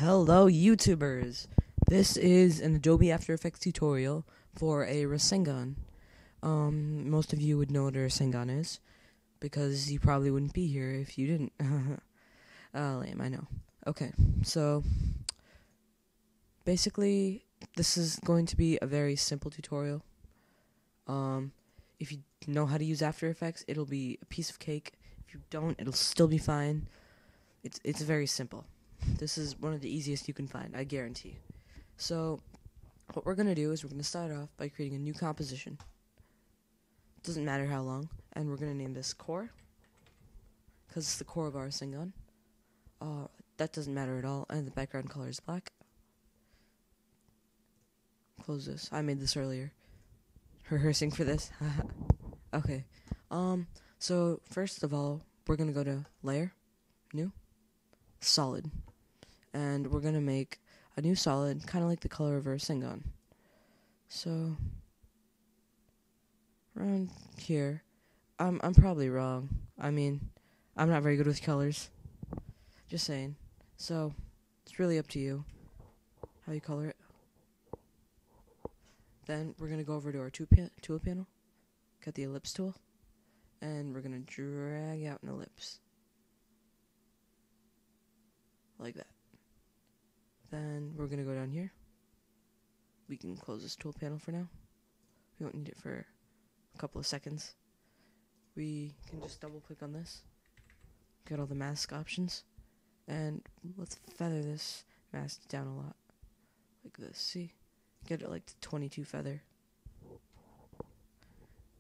Hello YouTubers! This is an Adobe After Effects tutorial for a Rasengan. Most of you would know what a Rasengan is, because you probably wouldn't be here if you didn't. Lame, I know. Okay, so basically this is going to be a very simple tutorial. If you know how to use After Effects, it'll be a piece of cake. If you don't, it'll still be fine. It's very simple. This is one of the easiest you can find, I guarantee. So, what we're going to do is we're going to start off by creating a new composition. Doesn't matter how long. And we're going to name this core, because it's the core of our Rasengan. That doesn't matter at all, and the background color is black. Close this. I made this earlier. Rehearsing for this. Okay. So, first of all, we're going to go to Layer, New, Solid. And we're going to make a new solid, kind of like the color of our Rasengan. So, around here, I'm probably wrong. I mean, I'm not very good with colors. Just saying. So, it's really up to you how you color it. Then, we're going to go over to our tool panel, get the ellipse tool, and we're going to drag out an ellipse. Like that. Then we're going to go down here. We can close this tool panel for now. We don't need it for a couple of seconds. We can just double click on this. Get all the mask options. And let's feather this mask down a lot. Like this. See? Get it like to 22 feather.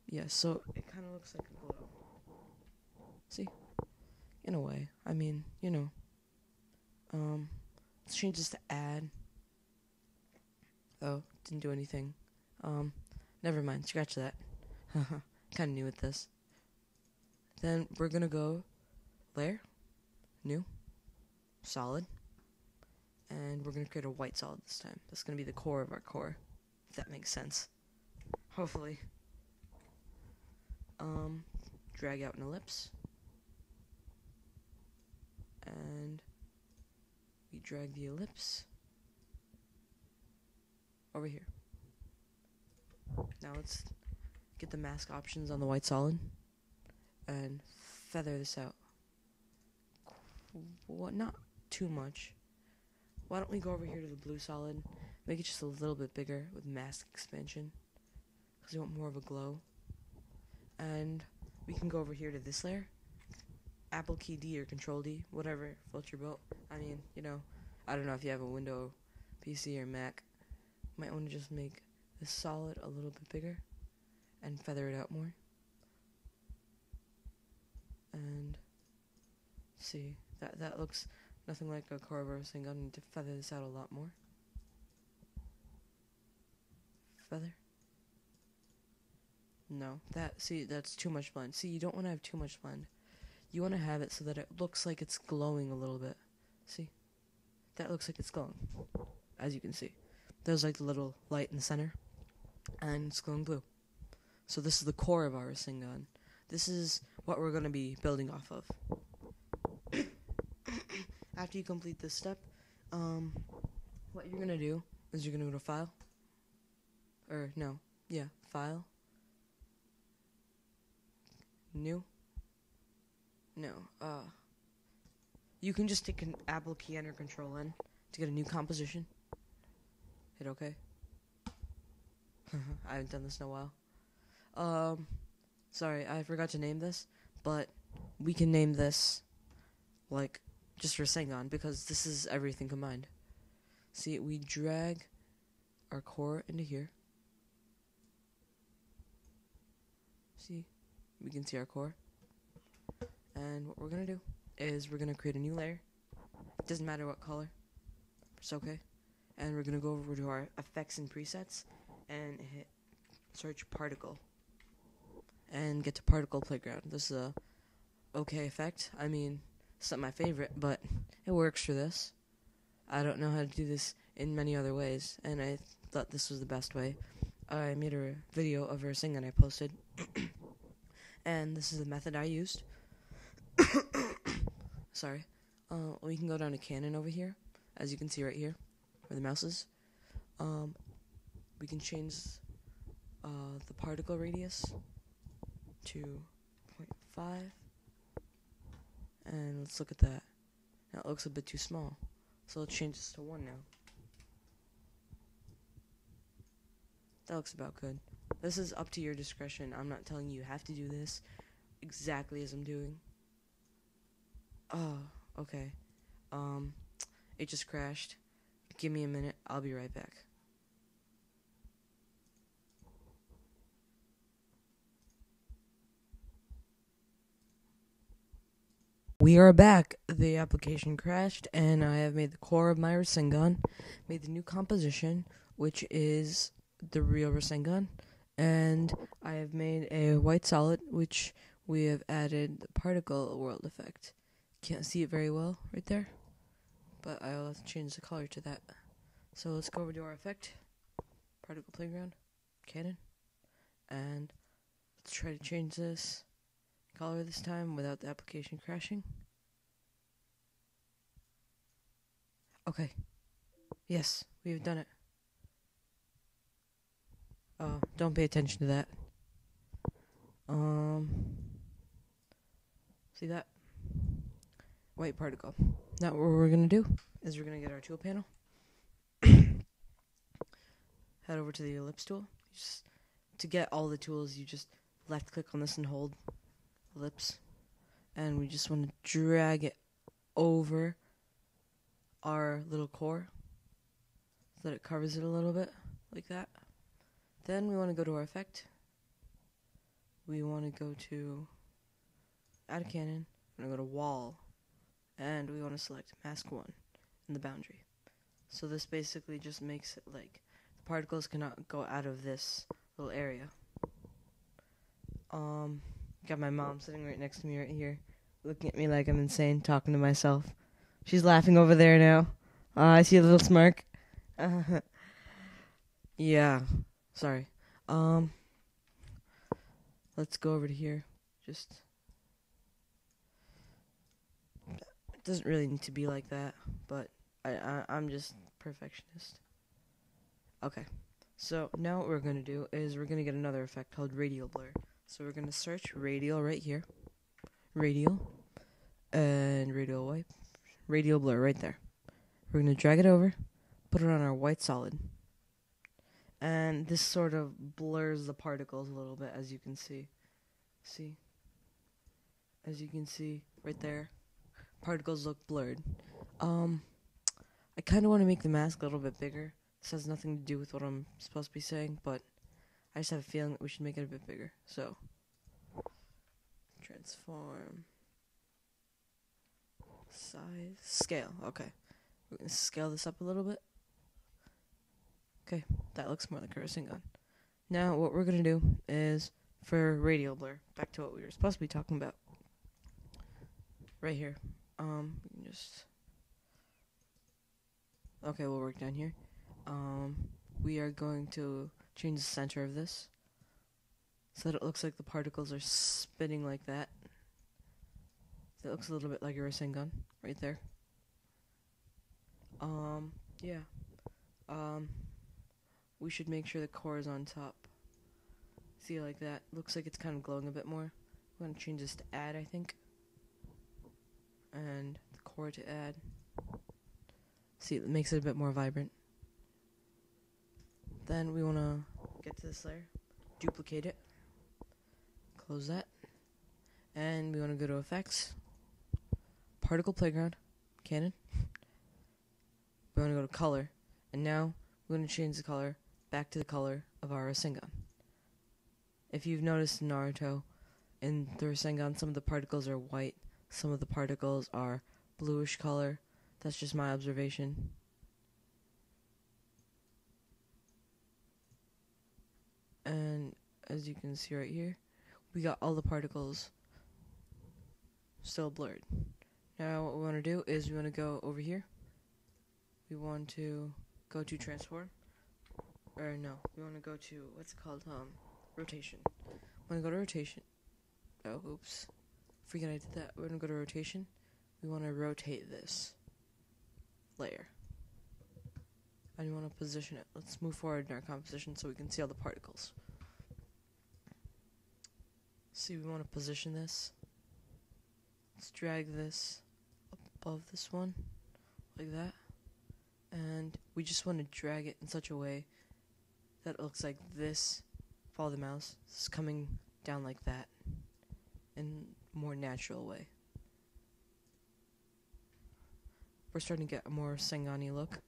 Yeah, so it kind of looks like a glow. See? In a way. I mean, you know. Let's change this to add. Oh, didn't do anything. Never mind, scratch that. Kinda new with this. Then we're gonna go Layer, New, Solid, and we're gonna create a white solid this time. That's gonna be the core of our core, if that makes sense. Hopefully. Drag out an ellipse. And we drag the ellipse over here. Now let's get the mask options on the white solid and feather this out. Not too much. Why don't we go over here to the blue solid, make it just a little bit bigger with mask expansion, because we want more of a glow. And we can go over here to this layer, Apple key D or Control D, whatever floats your boat. I mean, you know, I don't know if you have a Windows PC or Mac. Might want to just make this solid a little bit bigger and feather it out more. And see, that looks nothing like a core of our Rasengan. I need to feather this out a lot more. Feather. No, that's too much blend. See, you don't want to have too much blend. You want to have it so that it looks like it's glowing a little bit. See? That looks like it's glowing, as you can see. There's like the little light in the center, and it's glowing blue. So this is the core of our Rasengan. This is what we're going to be building off of. After you complete this step, what you're going to do is you're going to go to File. File. New. No, you can just take an Apple key and or Control N to get a new composition. Hit OK. I haven't done this in a while. Sorry, I forgot to name this, but we can name this, like, just Rasengan, because this is everything combined. See, we drag our core into here. See, we can see our core. And what we're going to do is we're going to create a new layer. It doesn't matter what color. It's okay. And we're going to go over to our effects and presets and hit search particle. And get to particle playground. This is a okay effect. I mean, it's not my favorite, but it works for this. I don't know how to do this in many other ways, and I thought this was the best way. I made a video of a Rasengan I posted. And this is the method I used. Sorry. We can go down to Canon over here, as you can see right here, where the mouse is, we can change the particle radius to 0.5, and let's look at that. Now it looks a bit too small, so let's change this to 1 now. That looks about good. This is up to your discretion. I'm not telling you you have to do this exactly as I'm doing. Oh, okay. It just crashed. Give me a minute. I'll be right back. We are back. The application crashed, and I have made the core of my Rasengan, made the new composition, which is the real Rasengan, and I have made a white solid, which we have added the particle world effect. Can't see it very well right there, but I'll have to change the color to that. So let's go over to our effect, particle playground, cannon, and let's try to change this color this time without the application crashing. Okay. Yes, we've done it. Don't pay attention to that. See that? White particle. Now what we're gonna do is we're gonna get our tool panel. Head over to the ellipse tool. To get all the tools, you just left click on this and hold ellipse. And we just want to drag it over our little core so that it covers it a little bit, like that. Then we want to go to our effect. We want to go to add a cannon. We're going to go to wall. And we want to select mask 1 in the boundary. So this basically just makes it like the particles cannot go out of this little area. Got my mom sitting right next to me right here, looking at me like I'm insane, talking to myself. She's laughing over there now. I see a little smirk. Yeah, sorry. Let's go over to here. It doesn't really need to be like that, but I'm just perfectionist. Okay, so now what we're going to do is we're going to get another effect called radial blur. So we're going to search radial right here. Radial. And radial wipe. Radial blur right there. We're going to drag it over. Put it on our white solid. And this sort of blurs the particles a little bit, as you can see. See? As you can see right there. Particles look blurred. I kind of want to make the mask a little bit bigger. This has nothing to do with what I'm supposed to be saying, but I just have a feeling that we should make it a bit bigger. So, transform, size, scale. Okay, we're going to scale this up a little bit. Okay, that looks more like a Rasengan. Now, what we're going to do is, for radial blur, back to what we were supposed to be talking about. Right here. We can just... Okay, we'll work down here. We are going to change the center of this so that it looks like the particles are spinning like that. That looks a little bit like a Rasengan right there. Yeah. We should make sure the core is on top. See, like that. Looks like it's kind of glowing a bit more. I'm going to change this to add, I think. And the core to add. See, it makes it a bit more vibrant. Then we want to get to this layer, duplicate it, close that, and we want to go to Effects, Particle Playground, Cannon. We want to go to Color, and now we're going to change the color back to the color of our Rasengan. If you've noticed in Naruto, in the Rasengan, some of the particles are white, some of the particles are bluish color. That's just my observation. And as you can see right here, we got all the particles still blurred. Now what we want to do is we want to go over here. We want to go to transform. Or no, we want to go to, what's it called? Rotation. We want to go to rotation. Oh, oops. Forget I did that. We're going to go to rotation. We want to rotate this layer. and you want to position it. Let's move forward in our composition so we can see all the particles. See, we want to position this. Let's drag this above this one, like that. And we just want to drag it in such a way that it looks like this. Follow the mouse. This is coming down like that in a more natural way. We're starting to get a more Rasengan-y look.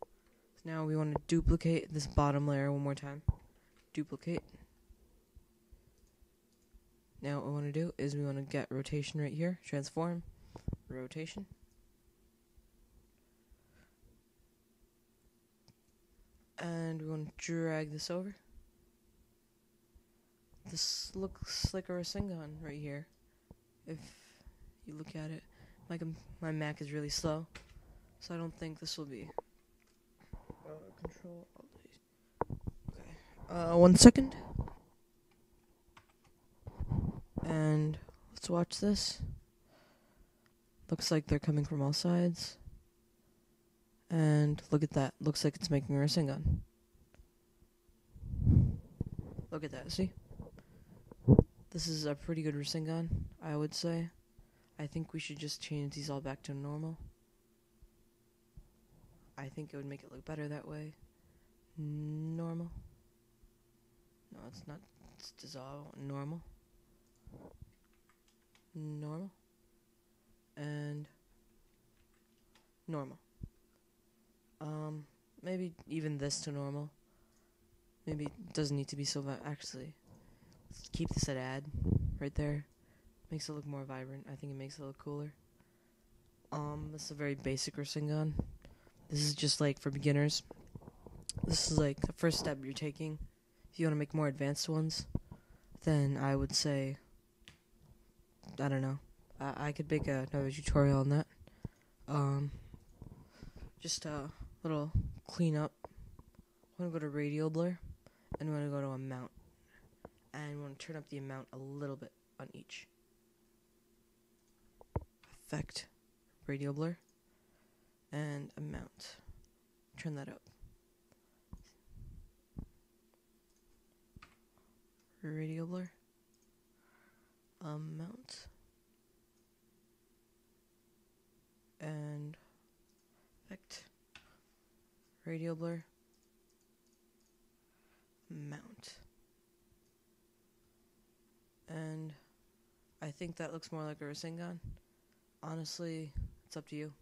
Now we want to duplicate this bottom layer one more time. Duplicate. Now what we want to do is we want to get rotation right here. Transform. Rotation. And we want to drag this over. This looks like a Rasengan right here. If you look at it. My Mac is really slow, so I don't think this will be Control. Okay. 1 second. And let's watch this. Looks like they're coming from all sides. And look at that. Looks like it's making a Rasengan. Look at that. See? This is a pretty good Rasengan, I would say. I think we should just change these all back to normal. I think it would make it look better that way. Normal. No, it's not. It's dissolve. Normal. Normal. And normal. Maybe even this to normal. Maybe it doesn't need to be so actually. Let's keep this at add right there. Makes it look more vibrant. I think it makes it look cooler. This is a very basic Rasengan. This is just like for beginners. This is like the first step you're taking. If you want to make more advanced ones, then I would say, I don't know. I could make another tutorial on that. Just a little cleanup. I want to go to radial blur, and I want to go to amount, and I want to turn up the amount a little bit on each. Effect, radial blur, and amount. Turn that up. Radial blur, amount, and effect, radial blur, mount. And I think that looks more like a Rasengan. Honestly, it's up to you.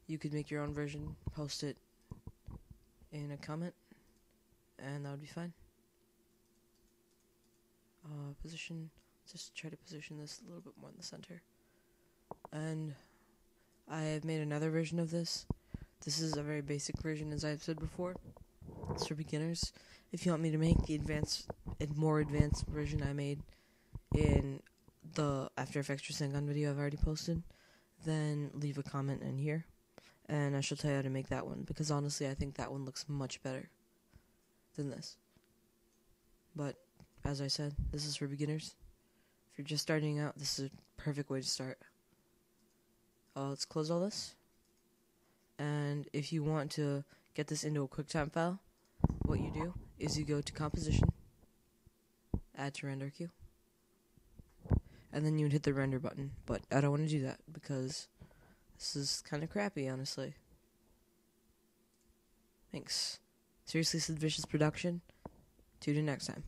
You could make your own version, post it in a comment, and that would be fine. Position, just try to position this a little bit more in the center. And I have made another version of this. This is a very basic version, as I've said before. It's for beginners. If you want me to make the more advanced version I made in the After Effects Rasengan video I've already posted, then leave a comment in here, and I shall tell you how to make that one, because honestly I think that one looks much better than this. But as I said, this is for beginners. If you're just starting out, this is a perfect way to start. Let's close all this. And if you want to get this into a QuickTime file, what you do is you go to Composition, Add to Render Queue, and then you would hit the render button. But I don't want to do that because this is kind of crappy, honestly. Thanks. Seriously, Sid Vicious Production. Tune in next time.